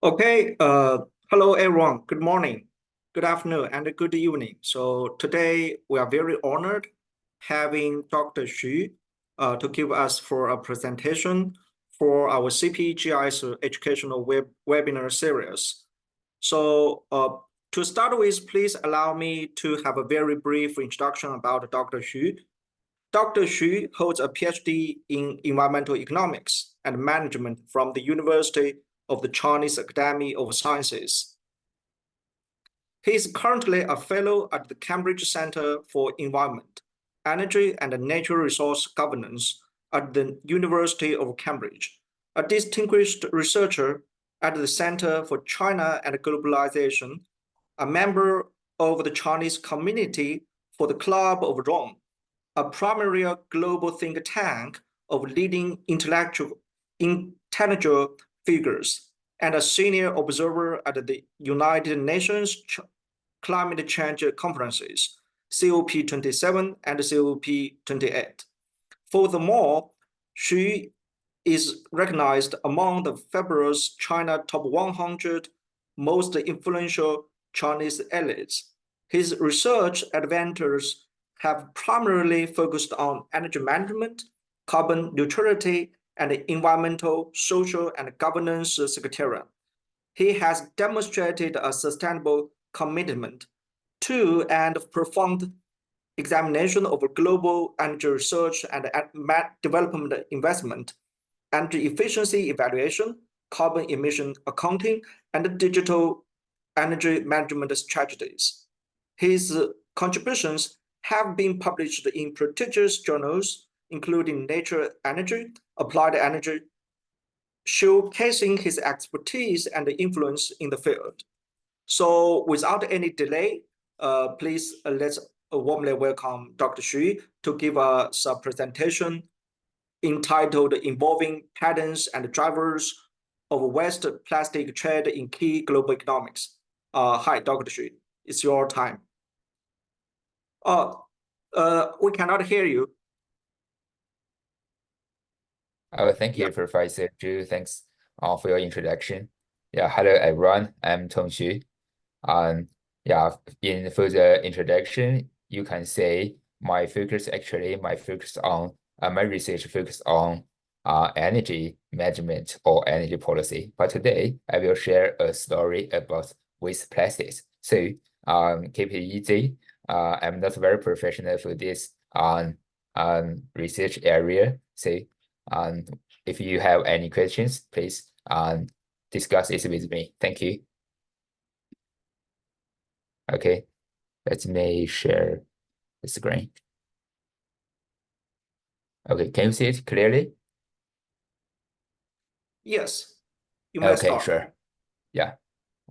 Okay, hello everyone. Good morning, good afternoon, and good evening. So today we are very honored having Dr. Xu to give us for a presentation for our CPGIS educational webinar series. So to start with, please allow me to have a very brief introduction about Dr. Xu. Dr. Xu holds a PhD in environmental economics and management from the University of the Chinese Academy of Sciences. He is currently a fellow at the Cambridge Centre for Environment, Energy and Natural Resource Governance at the University of Cambridge, a distinguished researcher at the Centre for China and Globalization, a member of the Chinese Community for the Club of Rome, a primary global think tank of leading intellectual figures, and a senior observer at the United Nations Climate Change Conferences, COP27 and COP28. Furthermore, she is recognized among the February's China Top 100 most influential Chinese elites. His research adventures have primarily focused on energy management, carbon neutrality, and environmental, social, and governance secretariat. He has demonstrated a sustainable commitment to and profound examination of global energy research and development investment, energy efficiency evaluation, carbon emission accounting, and digital energy management strategies. His contributions have been published in prestigious journals, including Nature Energy, Applied Energy, showcasing his expertise and influence in the field. So without any delay, please let's warmly welcome Dr. Xu to give us a presentation entitled Involving Patterns and Drivers of West Plastic Trade in Key Global Economics. Hi, Dr. Xu, it's your time. We cannot hear you. Thank you, Professor Zhu. Thanks for your introduction. Yeah, hello everyone. I'm Tong Xu. In further introduction, you can say my research focused on energy management or energy policy. But today I will share a story about waste plastics. So keep it easy. I'm not very professional for this research area. So if you have any questions, please discuss it with me. Thank you. Okay, let me share the screen. Okay, can you see it clearly? Yes, you may start. Sure. Yeah.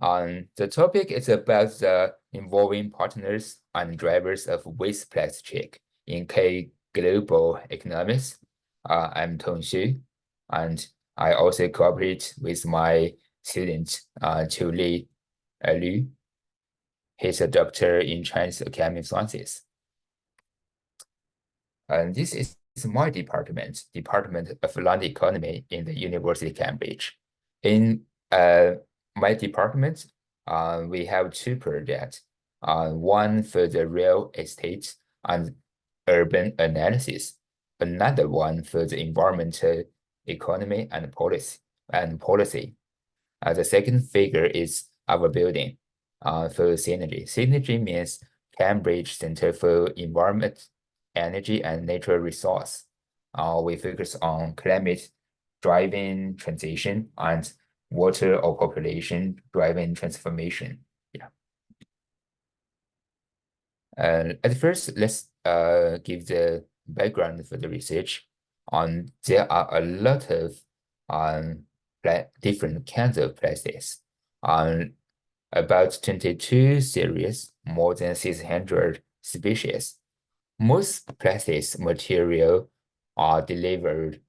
The topic is about the involving partners and drivers of waste plastic in key global economies. I'm Tong Xu, and I also cooperate with my student, Qiu Liu. He's a doctor in Chinese Academy of Sciences. And this is my Department of Land Economy in the University of Cambridge. In my department, we have two projects. One for the real estate and urban analysis, another one for the environmental economy and policy. The second figure is our building for Synergy. Synergy means Cambridge Center for Environment, Energy, and Natural Resource. We focus on climate driving transition and water or population driving transformation. Yeah. At first, let's give the background for the research. There are a lot of different kinds of plastics. About 22 series, more than 600 species. Most plastics material are derived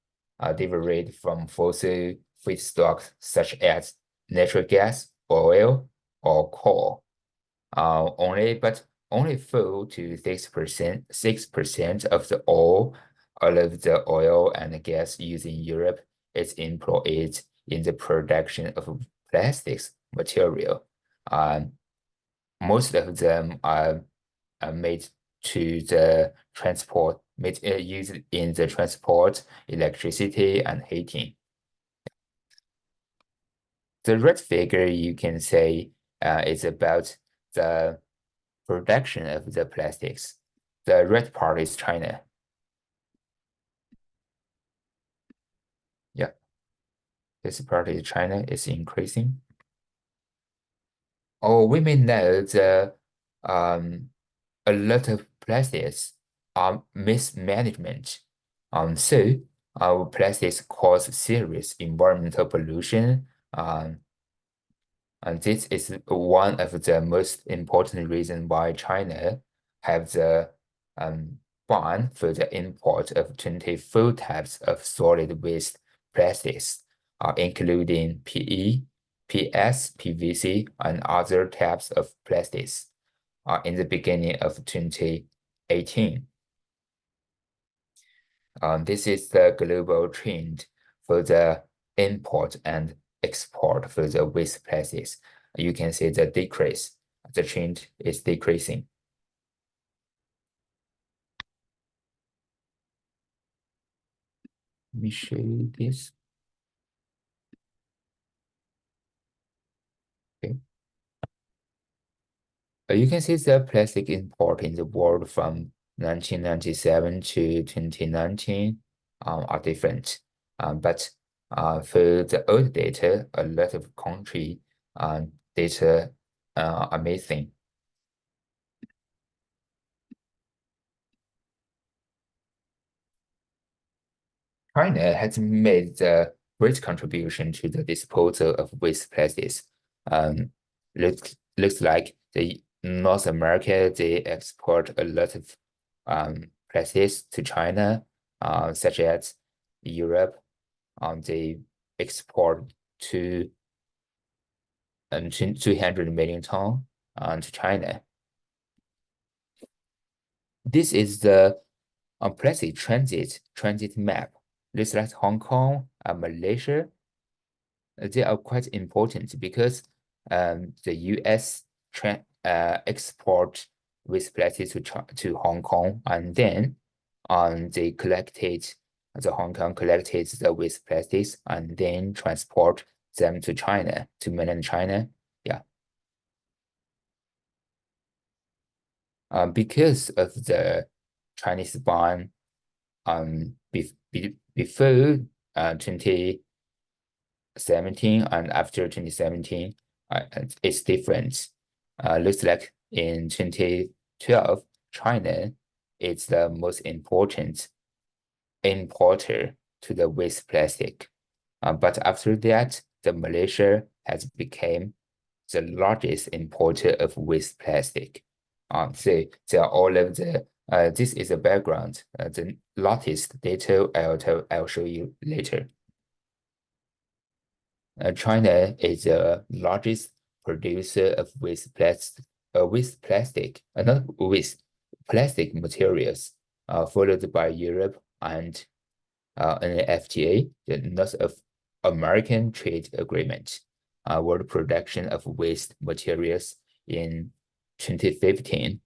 from fossil feedstocks such as natural gas, oil, or coal. Only 4 to 6% of the all of the oil and gas used in Europe is employed in the production of plastics material. Most of them are made to the transport, used in the transport, electricity, and heating. The red figure you can say is about the production of the plastics. The red part is China. Yeah, this part is China is increasing. Or we may know the a lot of plastics are mismanagement. So our plastics cause serious environmental pollution. And this is one of the most important reasons why China have the ban for the import of 24 types of solid waste plastics, including PE, PS, PVC, and other types of plastics in the beginning of 2018. This is the global trend for the import and export for the waste plastics. You can see the decrease. The trend is decreasing. Let me show you this. Okay. You can see the plastic import in the world from 1997 to 2019 are different. But for the old data, a lot of country data are missing. China has made a great contribution to the disposal of waste plastics. Looks like the North America, they export a lot of plastics to China, such as Europe. They export to 200 million tons to China. This is the plastic transit map. Looks like Hong Kong and Malaysia. They are quite important because the U.S. export waste plastics to Hong Kong, and then the Hong Kong collected the waste plastics and then transport them to China, to mainland China. Yeah. Because of the Chinese ban before 2017 and after 2017, it's different. Looks like in 2012, China is the most important importer to the waste plastic. But after that, the Malaysia has become the largest importer of waste plastic. So all of the this is a background. The latest data I'll show you later. China is the largest producer of waste plastic, not waste plastic materials, followed by Europe and an FTA, the North American Trade Agreement, world production of waste materials in 2015.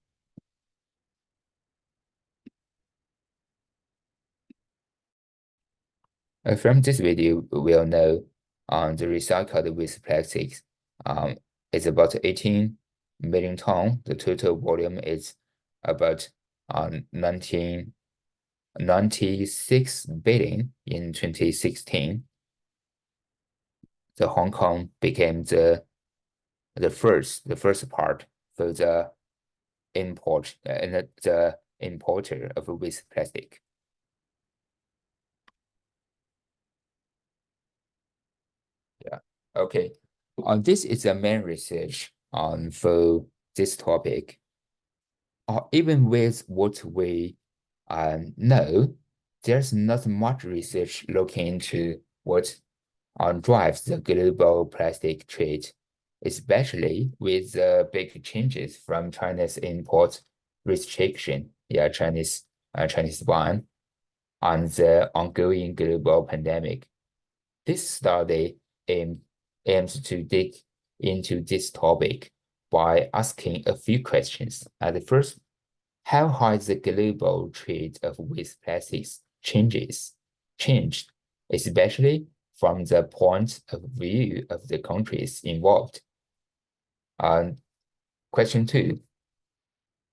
From this video, we'll know the recycled waste plastics is about 18 million tons. The total volume is about 96 billion in 2016. The Hong Kong became the first part for the import and the importer of waste plastic. Yeah. Okay. This is the main research for this topic. Even with what we know, there's not much research looking into what drives the global plastic trade, especially with the big changes from China's import restriction, Chinese ban, and the ongoing global pandemic. This study aimed aims to dig into this topic by asking a few questions. The first, how has the global trade of waste plastics changed, especially from the point of view of the countries involved? Question two,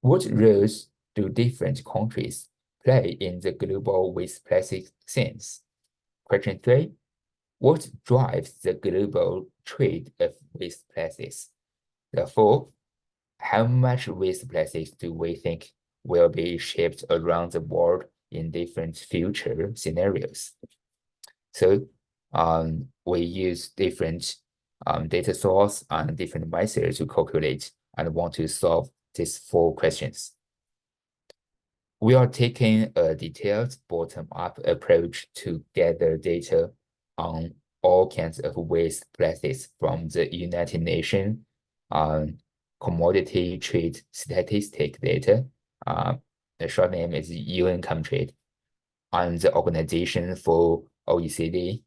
what roles do different countries play in the global waste plastic sense? Question three, what drives the global trade of waste plastics? The fourth, how much waste plastics do we think will be shipped around the world in different future scenarios? So we use different data source and different methods to calculate and want to solve these four questions. We are taking a detailed bottom-up approach to gather data on all kinds of waste plastics from the United Nations commodity trade statistic data. The short name is UN Comtrade, and the Organization for OECD.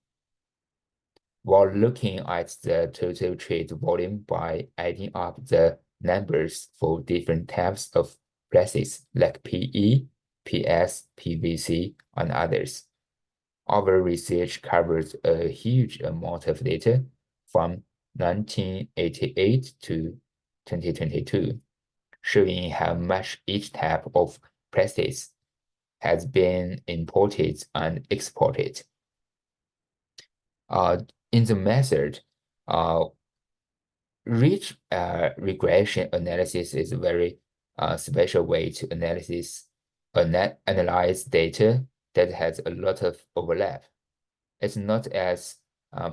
While looking at the total trade volume by adding up the numbers for different types of plastics like PE, PS, PVC, and others. Our research covers a huge amount of data from 1988 to 2022, showing how much each type of plastics has been imported and exported. In the method, rich regression analysis is a very special way to analyze data that has a lot of overlap. It's not as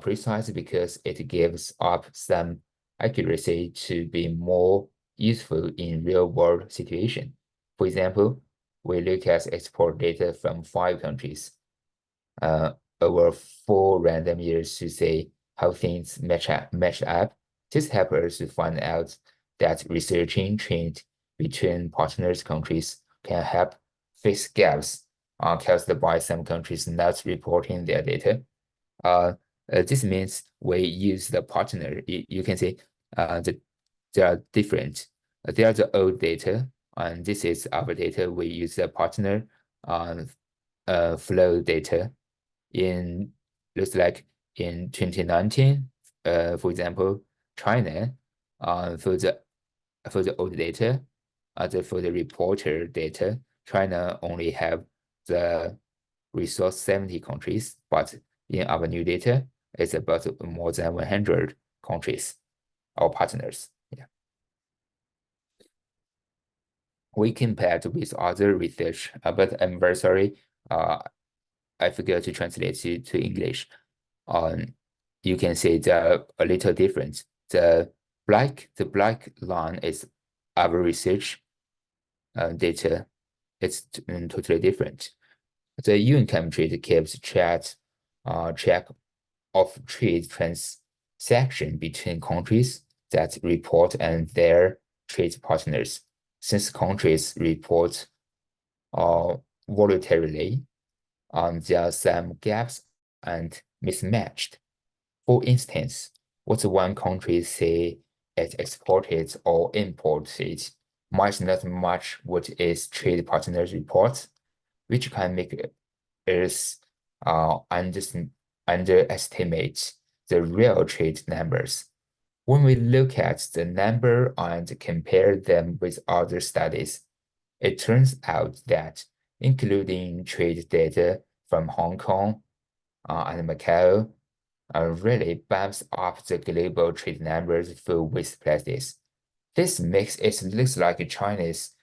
precise because it gives up some accuracy to be more useful in real-world situation. For example, we look at export data from 5 countries over 4 random years to see how things match up. This helps us to find out that researching trend between partners countries can help fix gaps caused by some countries not reporting their data. This means we use the partner. You can see they are different. They are the old data, and this is our data. We use the partner flow data. Looks like in 2019, for example, China, for the old data, for the reporter data, China only have the resource 70 countries, but in our new data, it's about more than 100 countries or partners. Yeah. We compared with other research, but I'm very sorry, I forgot to translate to English. You can see a little difference. The black line is our research data. It's totally different. The UN Comtrade keeps track of trade transaction between countries that report and their trade partners. Since countries report voluntarily, there are some gaps and mismatched. For instance, what one country say it exported or imported might not match what its trade partners report, which can make us underestimate the real trade numbers. When we look at the number and compare them with other studies, it turns out that including trade data from Hong Kong and Macau really bumps up the global trade numbers for waste plastics. This makes it look like China's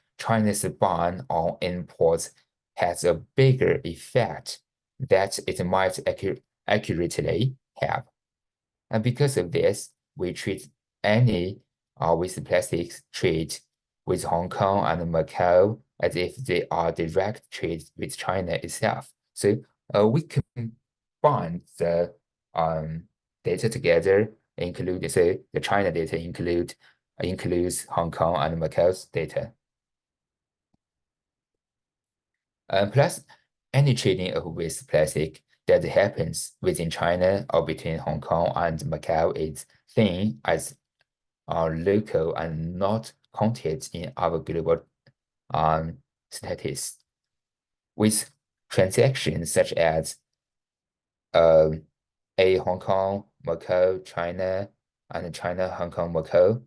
ban on imports has a bigger effect that it might accurately have. And because of this, we treat any waste plastics trade with Hong Kong and Macau as if they are direct trade with China itself. So we combine the data together, include say the China data includes Hong Kong and Macau's data. Plus, any trading of waste plastic that happens within China or between Hong Kong and Macau is seen as local and not counted in our global statistics. With transactions such as a Hong Kong, Macau, China, and China, Hong Kong, Macau,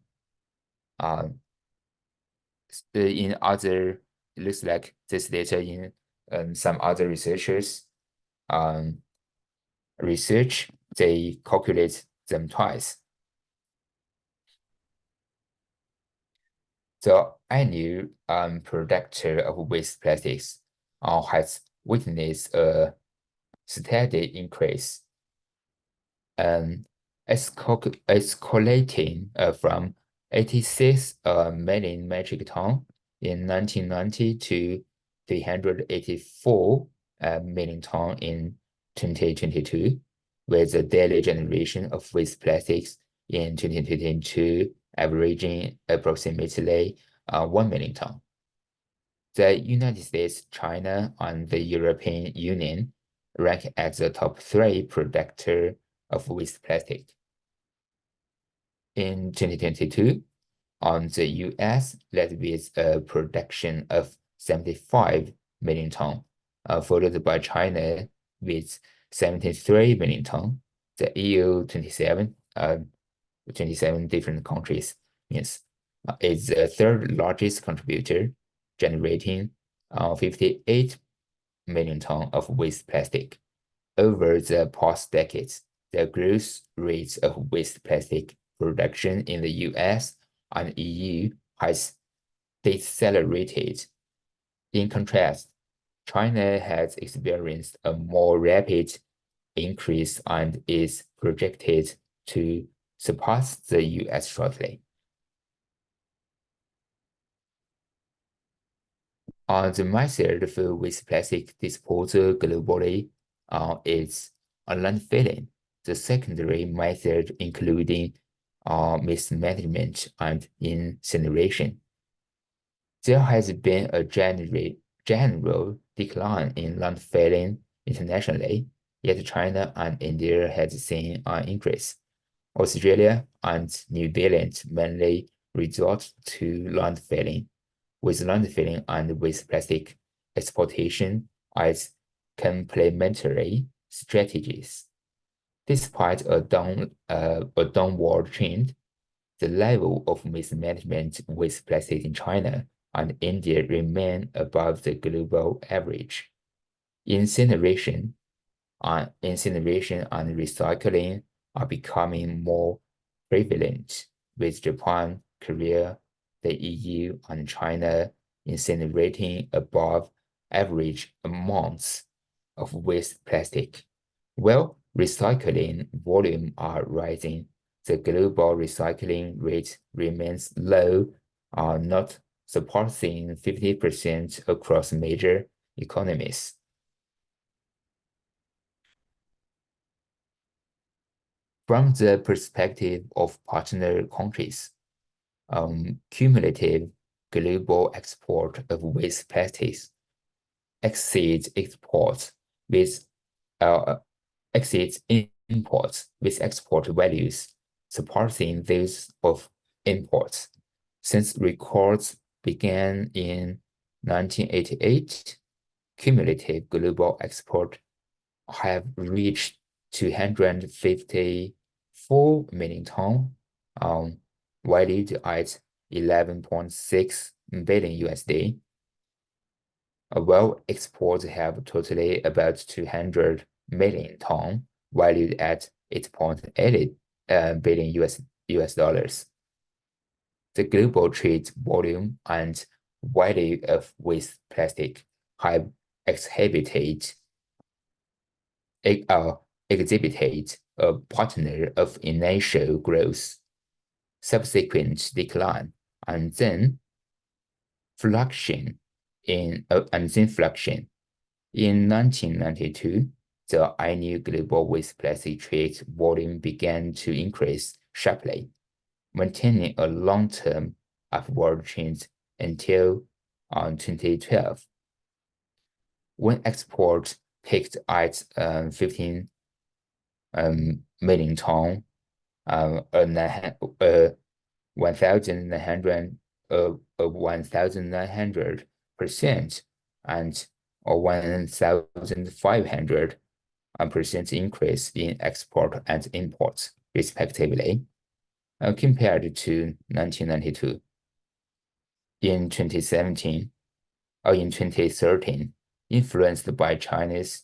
in other, it looks like this data in some other researchers research, they calculate them twice. The annual production of waste plastics has witnessed a steady increase, escalating from 86 million metric ton in 1990 to 384 million ton in 2022, with the daily generation of waste plastics in 2022 averaging approximately 1 million ton. The United States, China, and the European Union rank as the top 3 producer of waste plastic. In 2022, the US led with a production of 75 million ton, followed by China with 73 million ton. The EU 27 different countries is the third largest contributor, generating 58 million ton of waste plastic. Over the past decades, the growth rates of waste plastic production in the US and EU has decelerated. In contrast, China has experienced a more rapid increase and is projected to surpass the US shortly. The method for waste plastic disposal globally is landfilling. The secondary method including mismanagement and incineration. There has been a general decline in landfilling internationally, yet China and India has seen an increase. Australia and New Zealand mainly resort to landfilling, with landfilling and waste plastic exportation as complementary strategies. Despite a downward trend, the level of mismanagement with plastic in China and India remain above the global average. Incineration and recycling are becoming more prevalent, with Japan, Korea, the EU, and China incinerating above average amounts of waste plastic. While recycling volume are rising, the global recycling rate remains low, not surpassing 50% across major economies. From the perspective of partner countries, cumulative global export of waste plastics exceeds imports with export values surpassing those of imports. Since records began in 1988, cumulative global export have reached 254 million tons, valued at 11.6 billion USD. While exports have totally about 200 million tons, valued at 8.8 billion US dollars. The global trade volume and value of waste plastic have exhibited a pattern of initial growth, subsequent decline, and then fluctuation. In 1992, the annual global waste plastic trade volume began to increase sharply, maintaining a long-term upward trend until 2012, when exports peaked at 15 million ton, 1,900% and a 1,500% increase in export and imports, respectively, compared to 1992. In 2017 or in 2013, influenced by China's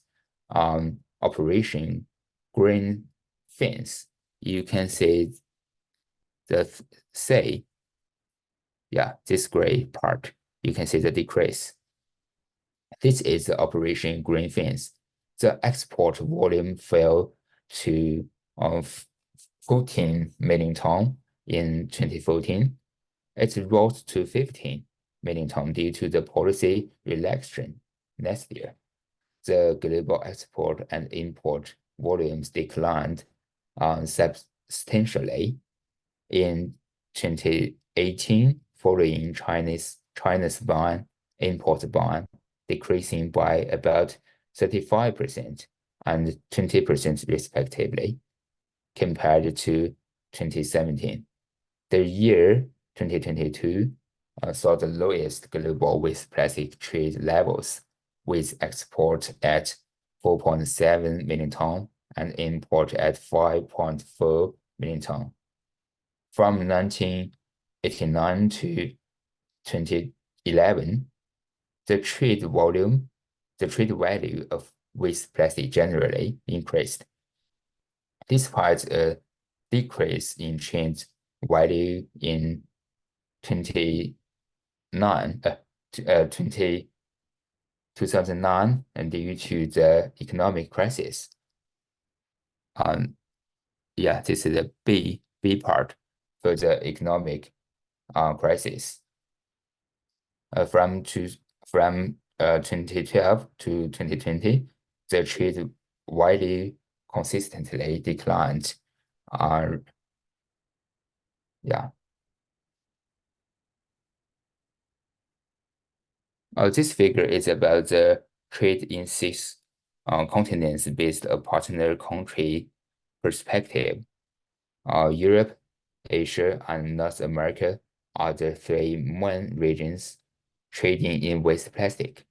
Operation Green Fence, you can see this gray part, you can see the decrease. This is the Operation Green Fence. The export volume fell to 14 million ton in 2014. It rose to 15 million ton due to the policy relaxation next year. The global export and import volumes declined substantially in 2018 following China's import ban decreasing by about 35% and 20% respectively compared to 2017. The year 2022 saw the lowest global waste plastic trade levels, with export at 4.7 million ton and import at 5.4 million ton. From 1989 to 2011, the trade value of waste plastic generally increased. Despite a decrease in trade value in 2009 and due to the economic crisis. This is the B part for the economic crisis. From 2012 to 2020, the trade value consistently declined. This figure is about the trade in 6 continents based on partner country perspective. Europe, Asia, and North America are the 3 main regions trading in waste plastic.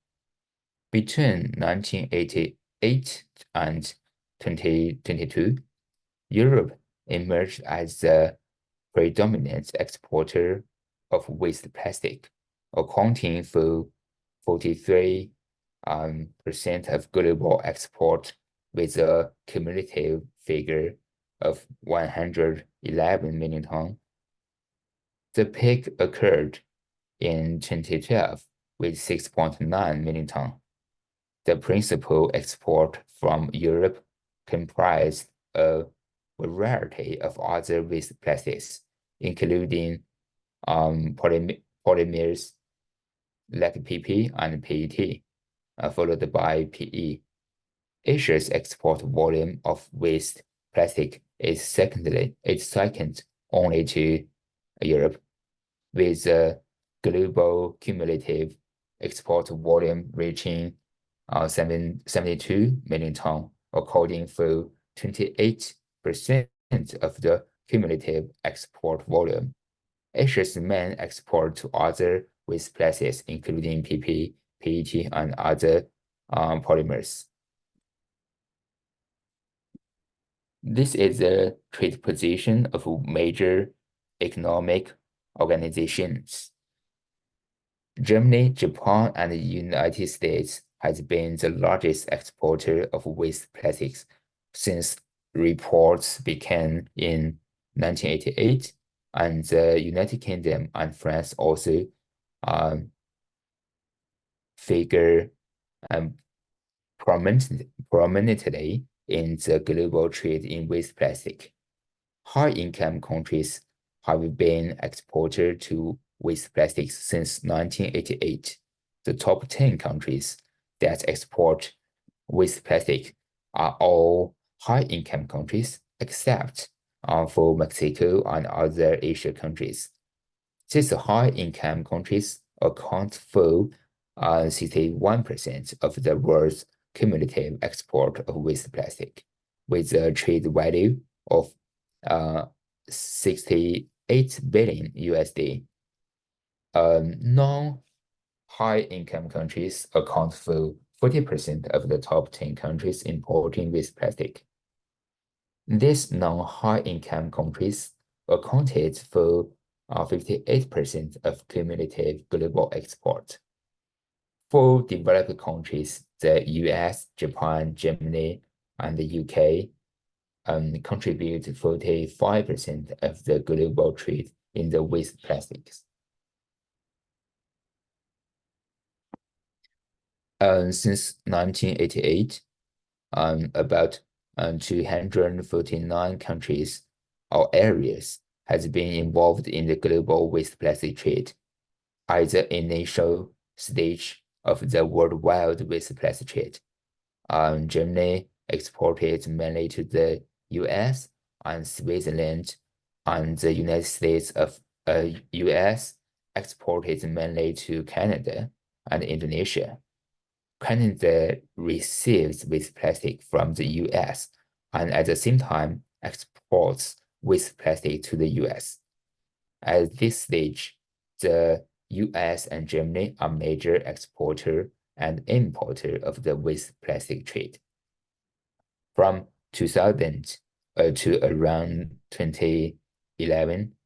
Between 1988 and 2022, Europe emerged as the predominant exporter of waste plastic, accounting for 43% of global export, with a cumulative figure of 111 million ton. The peak occurred in 2012 with 6.9 million ton. The principal export from Europe comprised a variety of other waste plastics, including polymers like PP and PET, followed by PE. Asia's export volume of waste plastic is second only to Europe, with a global cumulative export volume reaching 72 million ton, accounting for 28% of the cumulative export volume. Asia's main export to other waste plastics, including PP, PET, and other polymers. This is the trade position of major economic organizations. Germany, Japan, and the United States has been the largest exporter of waste plastics since reports began in 1988, and the United Kingdom and France also figure prominently in the global trade in waste plastic. High-income countries have been exporters to waste plastics since 1988. The top 10 countries that export waste plastic are all high-income countries, except for Mexico and other Asian countries. These high-income countries account for 61% of the world's cumulative export of waste plastic, with a trade value of 68 billion USD. Non-high income countries account for 40% of the top 10 countries importing waste plastic. These non-high income countries accounted for 58% of cumulative global export. For developed countries, the US, Japan, Germany, and the UK contribute 45% of the global trade in the waste plastics. Since 1988, about 249 countries or areas has been involved in the global waste plastic trade at the initial stage of the worldwide waste plastic trade. Germany exported mainly to the US and Switzerland, and the United States of US exported mainly to Canada and Indonesia. Canada receives waste plastic from the US and at the same time exports waste plastic to the US. At this stage, the US and Germany are major exporter and importer of the waste plastic trade. From 2000 to around 2011,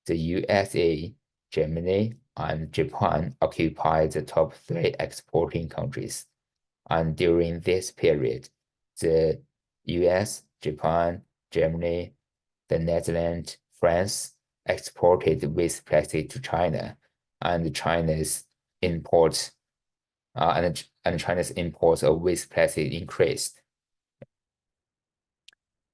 the USA, Germany, and Japan occupied the top 3 exporting countries. And during this period, the US, Japan, Germany, the Netherlands, France exported waste plastic to China, and China's imports of waste plastic increased.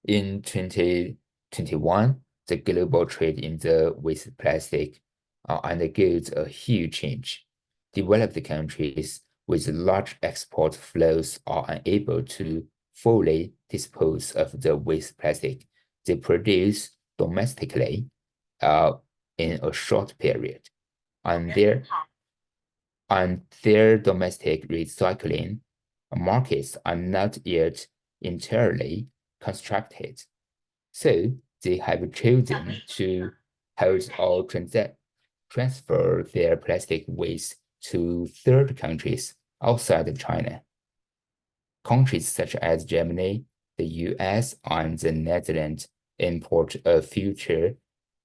In 2021, the global trade in the waste plastic undergoes a huge change. Developed countries with large export flows are unable to fully dispose of the waste plastic they produce domestically in a short period, and their domestic recycling markets are not yet entirely constructed. So they have chosen to hold or transfer their plastic waste to third countries outside of China. Countries such as Germany, the US, and the Netherlands import a future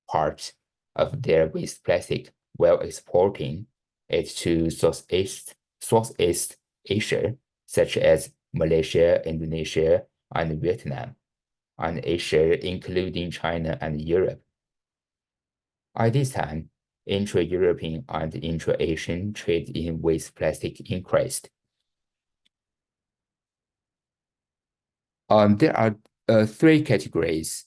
part of their waste plastic while exporting it to Southeast Asia, such as Malaysia, Indonesia, and Vietnam, and Asia, including China and Europe. At this time, intra-European and intra-Asian trade in waste plastic increased. There are 3 categories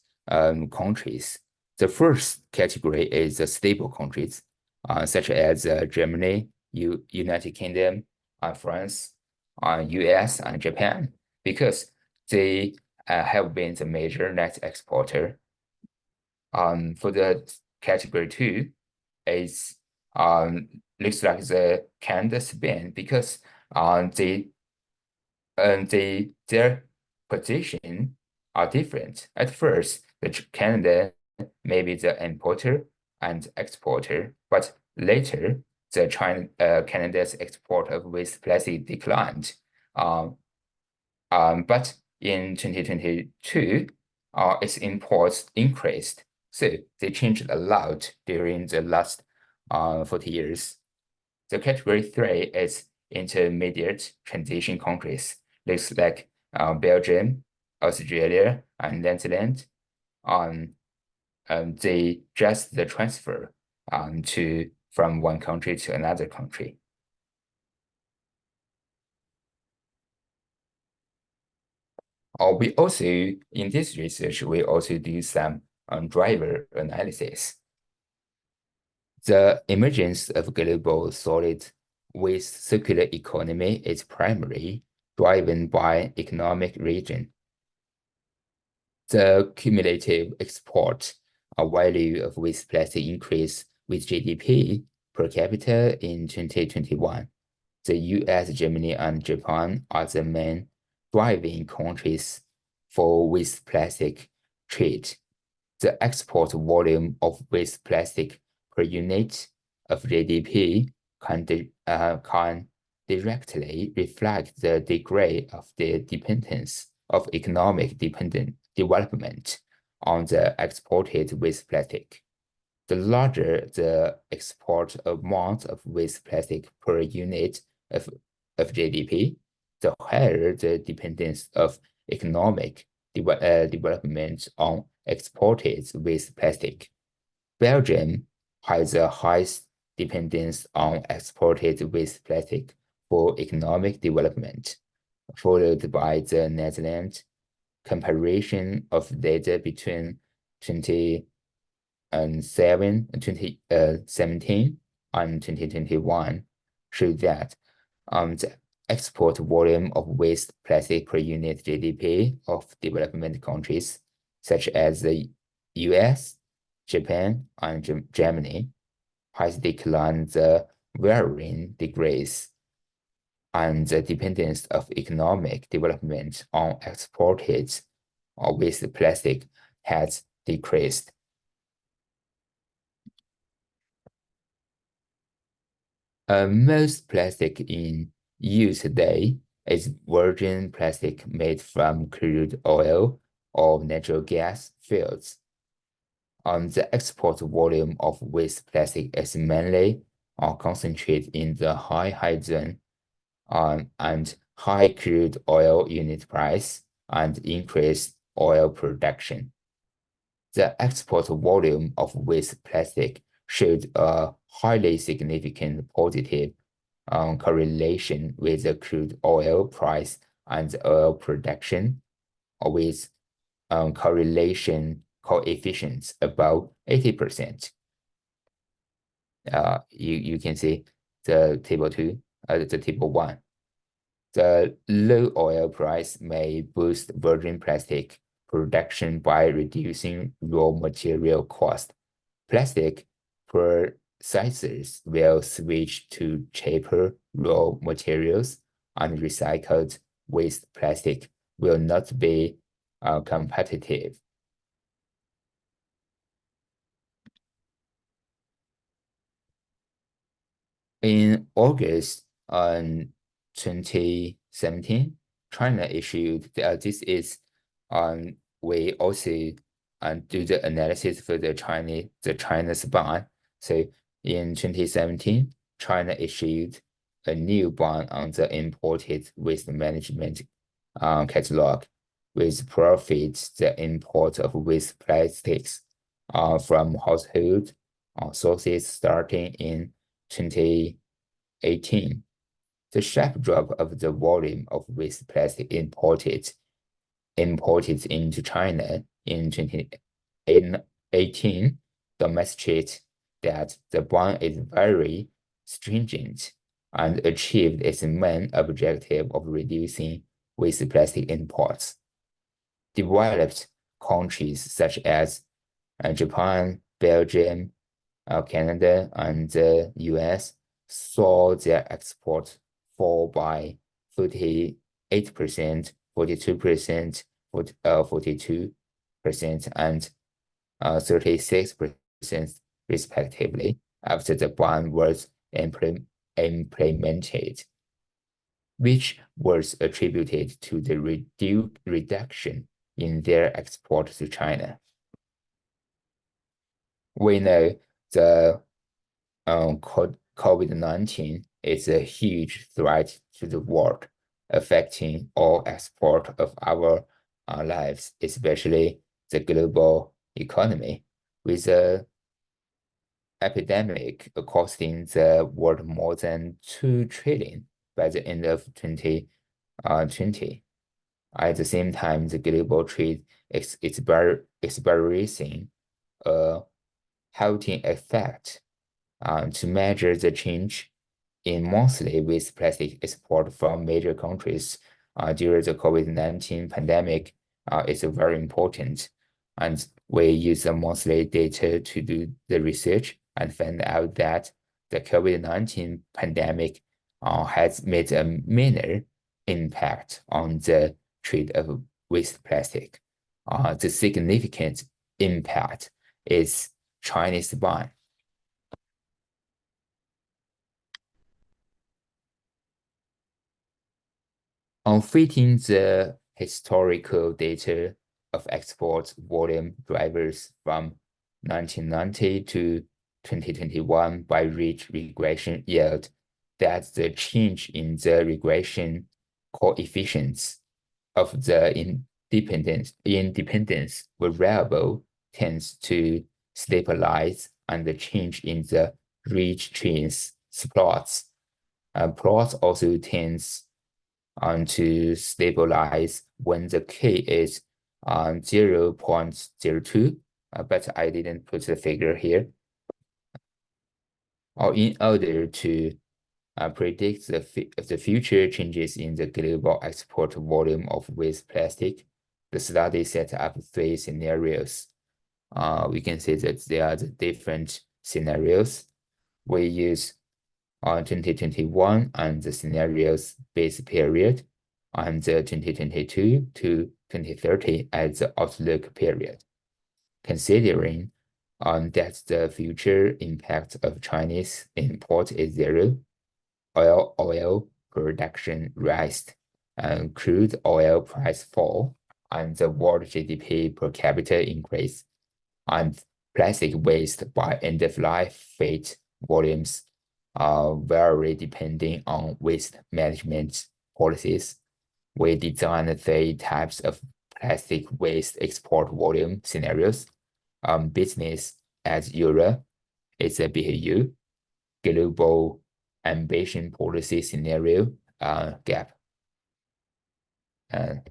countries. The first category is the stable countries, such as Germany, United Kingdom, France, US, and Japan, because they have been the major net exporter. For the category 2, is looks like the Canada, Spain, because their position are different. At first, Canada may be the importer and exporter, but later Canada's export of waste plastic declined. But in 2022, its imports increased. So they changed a lot during the last 40 years. The category 3 is intermediate transition countries. Looks like Belgium, Australia, and Netherlands. They just the transfer from one country to another country. We also, in this research, we also do some driver analysis. The emergence of global solid waste circular economy is primarily driven by economic region. The cumulative export value of waste plastic increased with GDP per capita in 2021. The US, Germany, and Japan are the main thriving countries for waste plastic trade. The export volume of waste plastic per unit of GDP can directly reflect the degree of the dependence of economic development on the exported waste plastic. The larger the export amount of waste plastic per unit of GDP, the higher the dependence of economic development on exported waste plastic. Belgium has the highest dependence on exported waste plastic for economic development, followed by the Netherlands. Comparison of data between 2017 and 2021 showed that the export volume of waste plastic per unit GDP of development countries such as the US, Japan, and Germany has declined the varying degrees, and the dependence of economic development on exported waste plastic has decreased. Most plastic in use today is virgin plastic made from crude oil or natural gas fields. The export volume of waste plastic is mainly concentrated in the high zone and high crude oil unit price and increased oil production. The export volume of waste plastic showed a highly significant positive correlation with the crude oil price and oil production, with correlation coefficients above 80%. You can see the table 2, the table 1. The low oil price may boost virgin plastic production by reducing raw material cost. Plastic processors will switch to cheaper raw materials, and recycled waste plastic will not be competitive. In August 2017, China issued this is we also do the analysis for the China's bond. So in 2017, China issued a new bond on the imported waste management catalog, which profits the import of waste plastics from household sources starting in 2018. The sharp drop of the volume of waste plastic imported into China in 2018 demonstrates that the bond is very stringent and achieved its main objective of reducing waste plastic imports. Developed countries such as Japan, Belgium, Canada, and the US saw their export fall by 48%, 42%, 42%, and 36% respectively after the ban was implemented, which was attributed to the reduction in their export to China. We know the COVID-19 is a huge threat to the world, affecting all aspects of our lives, especially the global economy, with the epidemic costing the world more than 2 trillion by the end of 2020. At the same time, the global trade is experiencing a halting effect to measure the change in monthly waste plastic export from major countries during the COVID-19 pandemic is very important. And we use the monthly data to do the research and find out that the COVID-19 pandemic has made a minor impact on the trade of waste plastic. The significant impact is Chinese ban. On fitting the historical data of export volume drivers from 1990 to 2021 by rich regression yield, that the change in the regression coefficients of the independence variable tends to stabilize, and the change in the ridge trains plots. Plots also tends to stabilize when the K is 0.02, but I didn't put the figure here. Or in order to predict the future changes in the global export volume of waste plastic, the study set up 3 scenarios. We can say that there are the different scenarios. We use 2021 and the scenarios base period, and the 2022 to 2030 as the outlook period. Considering that the future impact of Chinese import is zero, oil production rise, and crude oil price fall, and the world GDP per capita increase, and plastic waste by end-of-life fate volumes vary depending on waste management policies. We designed 3 types of plastic waste export volume scenarios. Business as usual is a BAU, global ambition policy scenario, gap.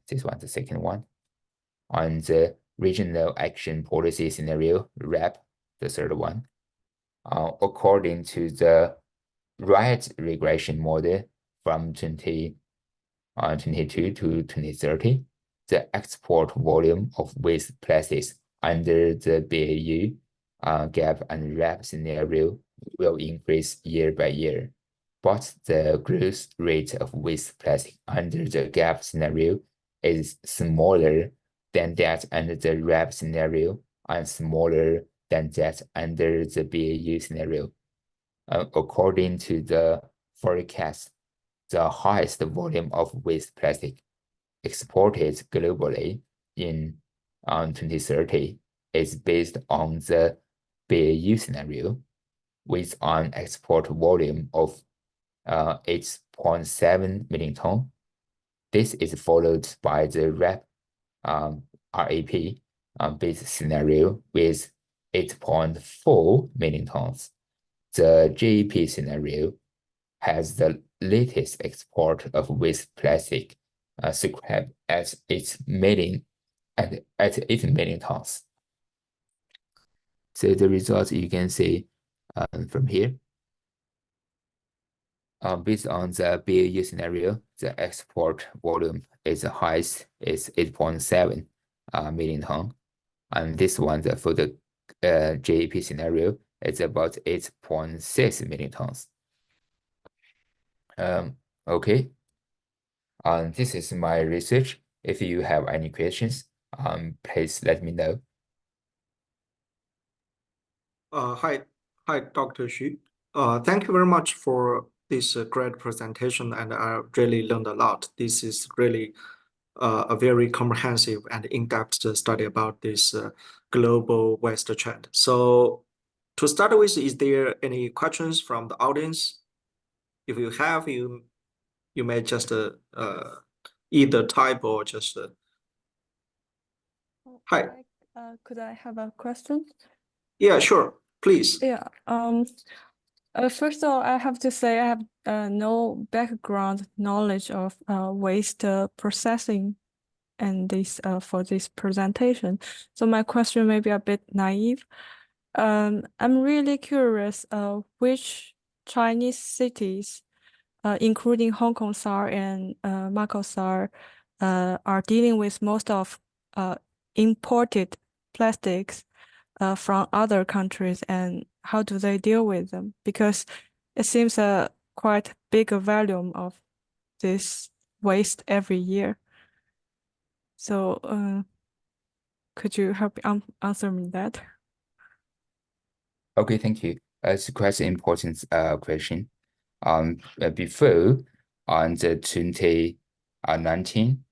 This one, the second one. On the regional action policy scenario, RAP, the third one. According to the right regression model from 2022 to 2030, the export volume of waste plastics under the BAU, gap and RAP scenario will increase year by year, but the growth rate of waste plastic under the gap scenario is smaller than that under the RAP scenario and smaller than that under the BAU scenario. According to the forecast, the highest volume of waste plastic exported globally in 2030 is based on the BAU scenario, with an export volume of 8.7 million tons. This is followed by the RAP based scenario with 8.4 million tons. The GEP scenario has the latest export of waste plastic scrap at 8 million tons. So the results you can see from here. Based on the BAU scenario, the export volume is the highest, is 8.7 million tons. And this one, for the GEP scenario, it's about 8.6 million tons. Okay. This is my research. If you have any questions, please let me know. Hi, Dr. Xu. Thank you very much for this great presentation, and I really learned a lot. This is really a very comprehensive and in-depth study about this global waste trend. So to start with, is there any questions from the audience? If you have, you may just either type or just hi. Could I have a question? Yeah, sure. Please. Yeah. First of all, I have to say I have no background knowledge of waste processing and this for this presentation. So my question may be a bit naive. I'm really curious which Chinese cities, including Hong Kong SAR and Macau SAR, are dealing with most of imported plastics from other countries, and how do they deal with them? Because it seems a quite big volume of this waste every year. So could you help answer me that? Okay, thank you. It's quite an important question. Before on the 2019,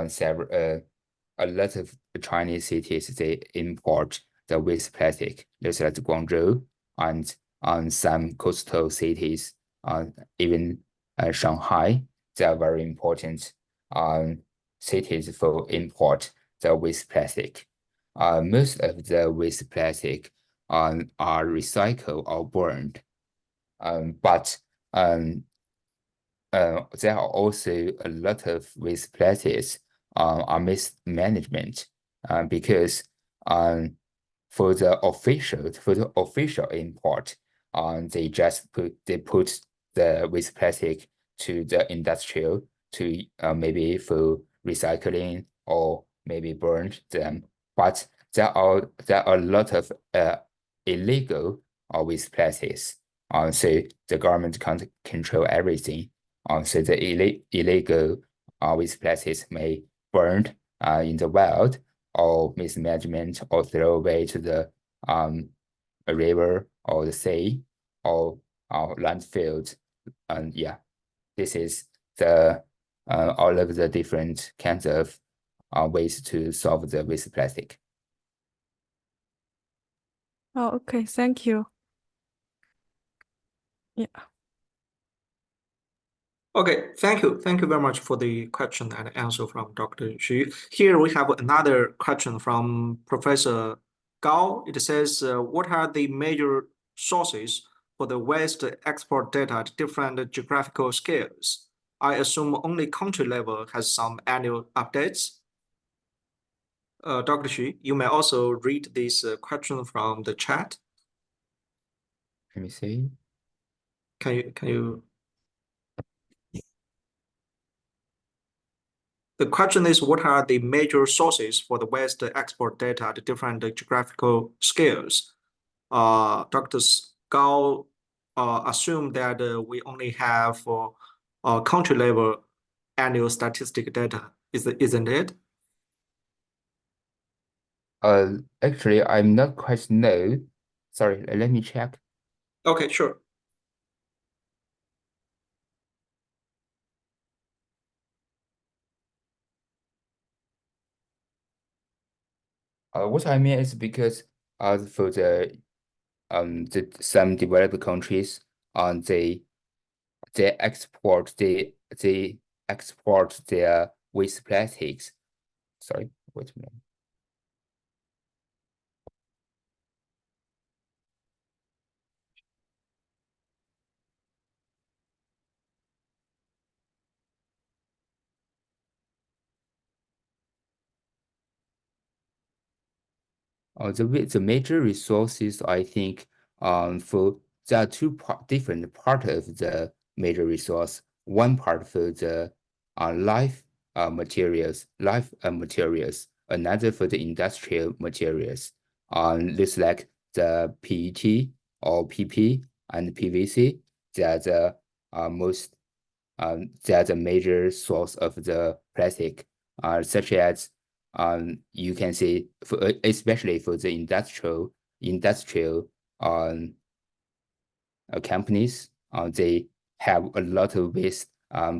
several a lot of Chinese cities they import the waste plastic, just like Guangzhou and on some coastal cities, even Shanghai, they are very important cities for import the waste plastic. Most of the waste plastic are recycled or burned, but there are also a lot of waste plastics are mismanagement because for the official import, they put the waste plastic to the industrial to maybe for recycling or maybe burn them. But there are a lot of illegal waste plastics. So the government can't control everything. So the illegal waste plastics may burned in the wild or mismanagement or throw away to the a river or the sea or landfills. And yeah, this is the all of the different kinds of ways to solve the waste plastic. Oh, okay, thank you. Yeah. Okay, thank you. Thank you very much for the question and answer from Dr. Xu. Here we have another question from Professor Gao. It says, what are the major sources for the waste export data at different geographical scales? I assume only country level has some annual updates. Dr. Xu, you may also read this question from the chat. Let me see. Can you? The question is, what are the major sources for the waste export data at different geographical scales? Dr. Gao assumed that we only have country level annual statistic data, isn't it? Actually, I'm not quite know. Sorry, let me check. Okay, sure. What I mean is because for some developed countries, they they export their waste plastics. Sorry, wait a minute. The major resources, I think, for there are different part of the major resource. One part for the life materials, another for the industrial materials. Looks like the PET or PP and PVC. They are the most they are the major source of the plastic, such as you can see, especially for the industrial companies, they have a lot of waste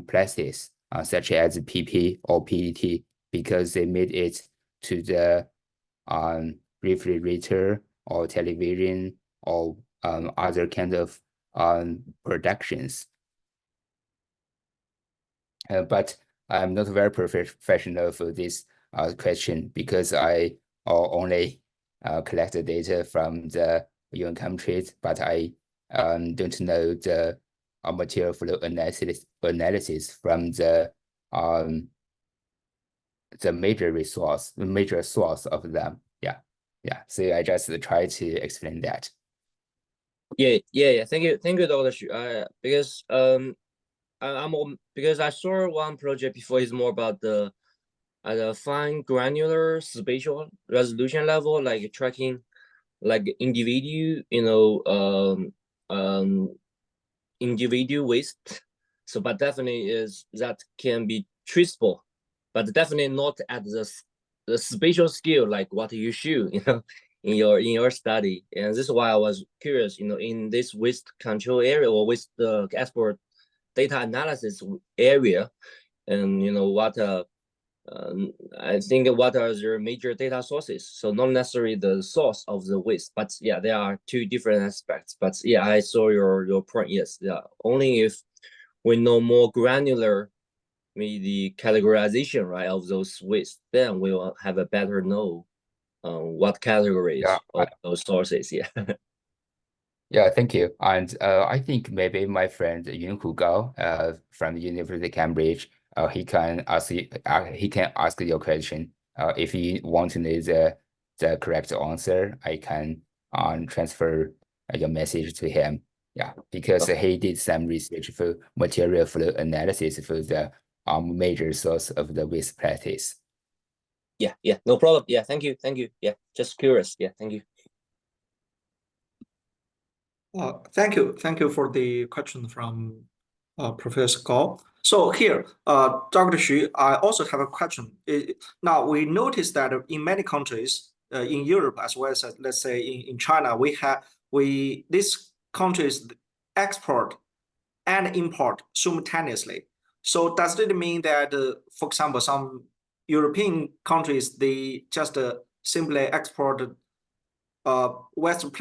plastics, such as PP or PET, because they made it to the refrigerator or television or other kind of productions. But I'm not very professional for this question because I only collect the data from the UN countries, but I don't know the material flow analysis from the major source of them. Yeah. So I just try to explain that. Yeah. Thank you, Dr. Xu. Because I saw one project before is more about the at a fine granular spatial resolution level, like tracking like individual, individual waste. So, but definitely is that can be traceable but definitely not at the spatial scale like what you should, in your study. And this is why I was curious, in this waste control area or waste the export data analysis area, and what I think what are their major data sources. So not necessarily the source of the waste, but yeah, there are two different aspects. But yeah, I saw your point. Yes, yeah. Only if we know more granular, maybe the categorization, right, of those waste, then we will have a better know what categories of those sources. Yeah. Yeah, thank you. And I think maybe my friend Yunhu Gao from the University of Cambridge, he can ask your question. If you want to know the correct answer, I can transfer your message to him. Yeah, because he did some research for material flow analysis for the major source of the waste practice. Yeah, no problem. Yeah, thank you. Yeah, just curious. Yeah, thank you. Thank you for the question from Professor Gao. So here, Dr. Xu, I also have a question. Now we noticed that in many countries, in Europe as well as let's say in China, these countries export and import simultaneously. So does it mean that, for example, some European countries they just simply export waste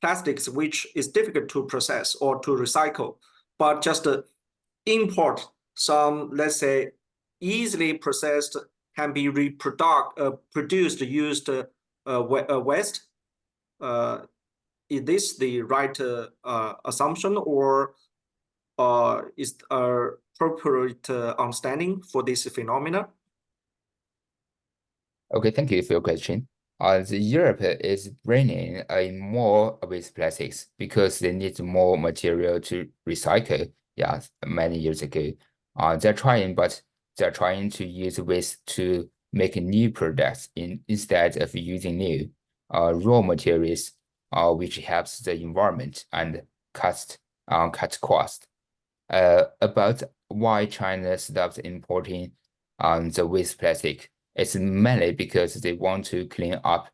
plastics, which is difficult to process or to recycle, but just import some, let's say, easily processed, can be produced, used waste? Is this the right assumption, or is appropriate understanding for this phenomena? Okay, thank you for your question. Europe is bringing in more waste plastics because they need more material to recycle. Yeah, many years ago, they're trying to use waste to make new products instead of using new raw materials, which helps the environment and cut cost. About why China stopped importing the waste plastic. It's mainly because they want to clean up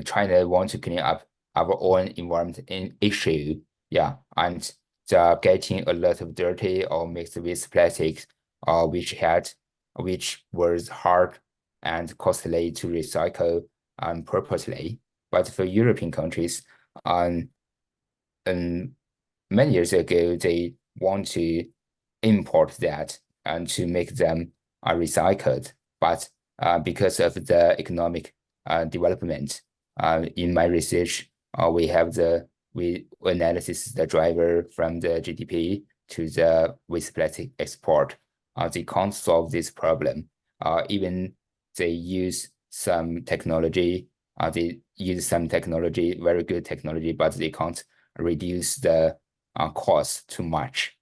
China want to clean up our own environment issue. Yeah, and they're getting a lot of dirty or mixed with plastics, which was hard and costly to recycle purposely. But for European countries, many years ago, they want to import that and to make them recycled. But because of the economic development, in my research, we analysis the driver from the GDP to the waste plastic export. They can't solve this problem. Even they use some technology. They use some technology, very good technology, but they can't reduce the cost too much.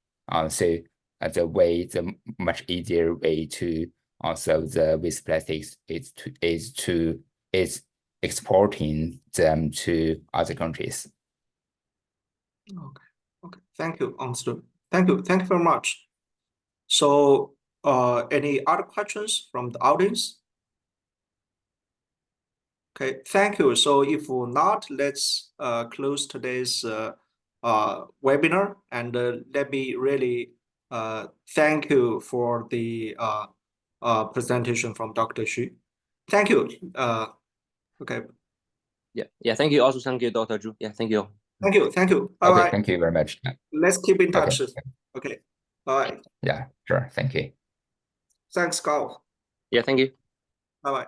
So the much easier way to solve the waste plastics is exporting them to other countries. Okay. Thank you. Understood. Thank you very much. So, any other questions from the audience? Okay, thank you. So if not, let's close today's webinar, and let me really thank you for the presentation from Dr. Xu. Thank you. Okay. Yeah. Thank you. Also, thank you, Dr. Zhu. Yeah, thank you. Thank you. Bye bye. Okay, thank you very much. Let's keep in touch. Okay. Bye. Yeah, sure. Thank you. Thanks, Gao. Yeah, thank you. Bye bye.